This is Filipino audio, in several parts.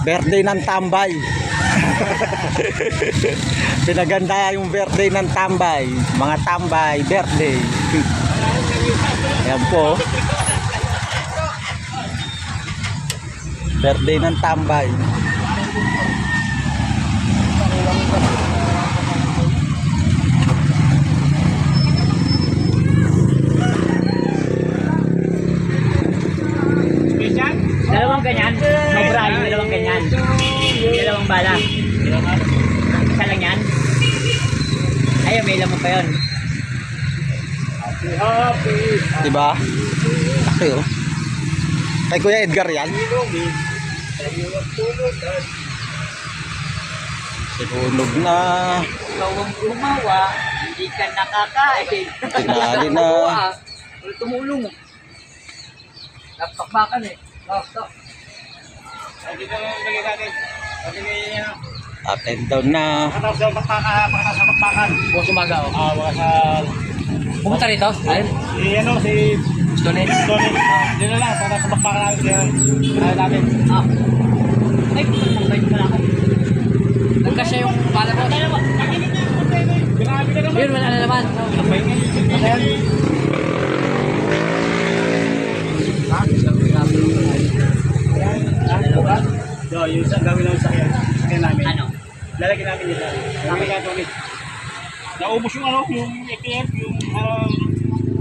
Birthday ng tambay. Pinaganda yung birthday ng tambay. Mga tambay, birthday. Ayan po. Birthday ng tambay. Dalawang ganyan, sobra yung dalawang ganyan. Dalawang bala. Isa lang yan. Ayun, may laman pa yun. Diba? Laki oh. Kay Kuya Edgar yan. Sinunog na. Ikaw ang gumawa, hindi ka nakakain. Tinali na. Wala tumulong. Napakbakan eh. Stop. Dito lang lagay natin. Atin down na. Sa bakbakan. Bukas umaga o. Baka sa... Pumunta rito? Ayun. Si Tony. Tony. Dito lang, para sa bakbakan natin. Ay, tambay pala ako. Nagkasya yung pala ko. Yun, wala na naman. So, yung isang gawin lang sa sakyan namin. Ano? Lalagyan namin dito. Lalagyan natin ulit. Naubos yung yung ATM, yung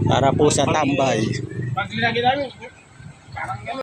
Para po sa tambay. pag nilagyan namin, parang gano'n.